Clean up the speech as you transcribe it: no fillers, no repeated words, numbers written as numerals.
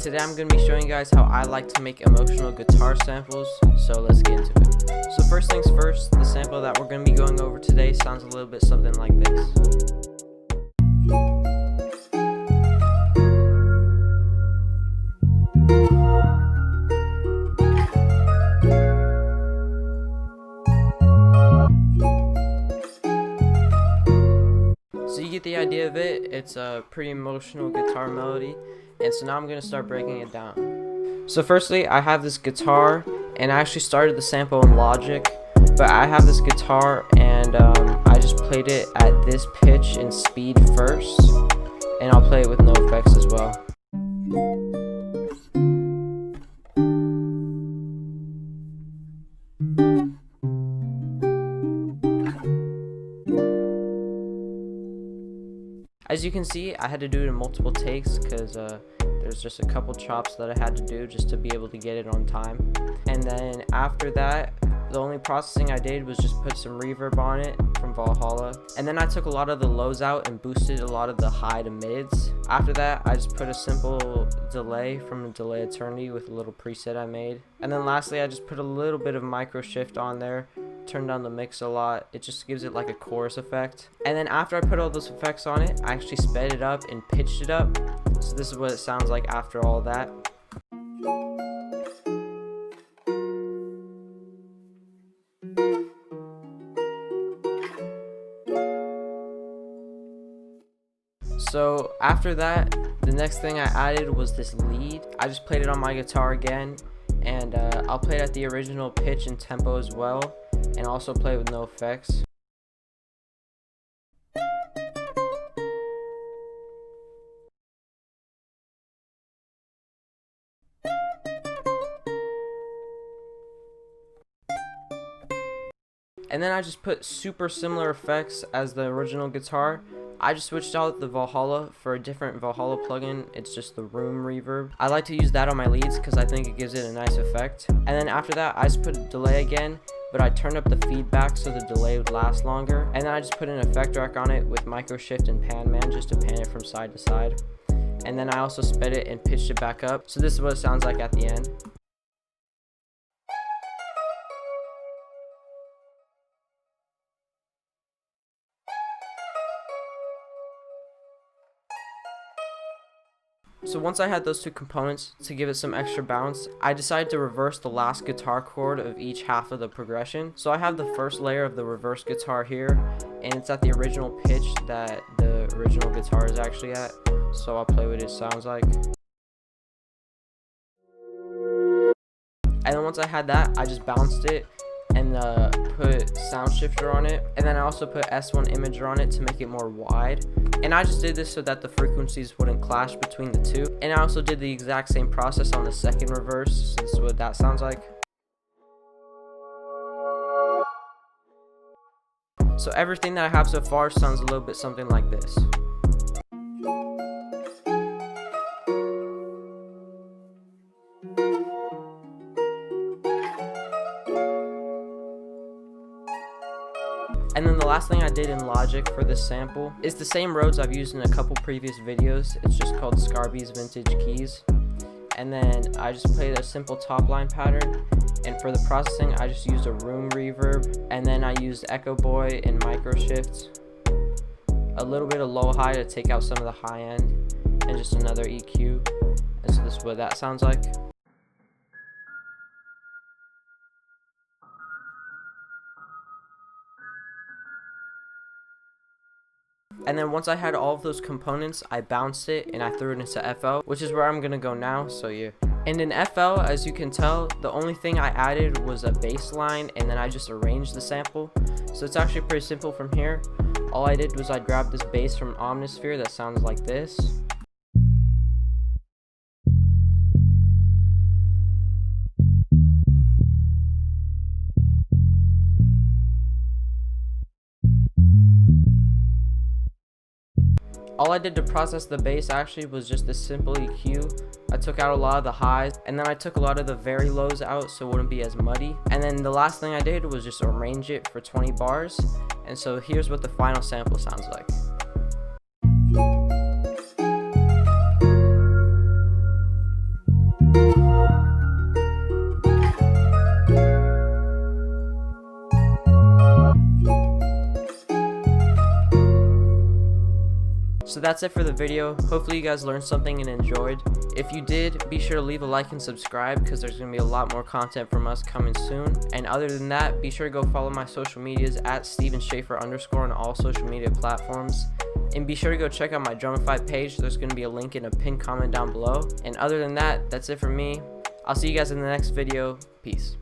today I'm going to be showing you guys how I like to make emotional guitar samples, so let's get into it. So first things first, the sample that we're going to be going over today sounds a little bit something like this. So you get the idea of it. It's a pretty emotional guitar melody, and so now I'm going to start breaking it down. So firstly, I have this guitar, and I actually started the sample in Logic, but I have this guitar and I just played it at this pitch and speed first, and I'll play it with no effects as well. As you can see, I had to do it in multiple takes because there's just a couple chops that I had to do just to be able to get it on time. And then after that, the only processing I did was just put some reverb on it from Valhalla. And then I took a lot of the lows out and boosted a lot of the high to mids. After that, I just put a simple delay from the Delay Eternity with a little preset I made. And then lastly, I just put a little bit of micro shift on there. Turned down the mix a lot. It just gives it like a chorus effect. And then after I put all those effects on it, I actually sped it up and pitched it up. So this is what it sounds like after all that. So after that, the next thing I added was this lead. I just played it on my guitar again, and I'll play it at the original pitch and tempo as well, and also play it with no effects. And then I just put super similar effects as the original guitar. I just switched out the Valhalla for a different Valhalla plugin. It's just the room reverb. I like to use that on my leads because I think it gives it a nice effect. And then after that, I just put a delay again, but I turned up the feedback so the delay would last longer. And then I just put an effect rack on it with micro shift and pan man just to pan it from side to side. And then I also sped it and pitched it back up. So this is what it sounds like at the end. So once I had those two components to give it some extra bounce, I decided to reverse the last guitar chord of each half of the progression. So I have the first layer of the reverse guitar here, and it's at the original pitch that the original guitar is actually at. So I'll play what it sounds like. And then once I had that, I just bounced it and put sound shifter on it, and then I also put S1 imager on it to make it more wide. And I just did this so that the frequencies wouldn't clash between the two. And I also did the exact same process on the second reverse, so this is what that sounds like. So everything that I have so far sounds a little bit something like this. And then the last thing I did in Logic for this sample is the same Rhodes I've used in a couple previous videos. It's just called Scarby's Vintage Keys. And then I just played a simple top line pattern. And for the processing, I just used a room reverb. And then I used Echo Boy and micro shifts. A little bit of low high to take out some of the high end. And just another EQ. And so this is what that sounds like. And then once I had all of those components, I bounced it and I threw it into FL, which is where I'm gonna go now, so yeah. And in FL, as you can tell, the only thing I added was a bass line, and then I just arranged the sample. So it's actually pretty simple from here. All I did was I grabbed this bass from Omnisphere that sounds like this. All I did to process the bass actually was just this simple EQ. I took out a lot of the highs, and then I took a lot of the very lows out so it wouldn't be as muddy. And then the last thing I did was just arrange it for 20 bars. And so here's what the final sample sounds like. that's it for the video. Hopefully you guys learned something and enjoyed. If you did, be sure to leave a like and subscribe because there's going to be a lot more content from us coming soon. And other than that, be sure to go follow my social medias at @StevenSchaefer_ on all social media platforms. And be sure to go check out my Drumify page. There's going to be a link in a pinned comment down below. And other than that, that's it for me. I'll see you guys in the next video. Peace.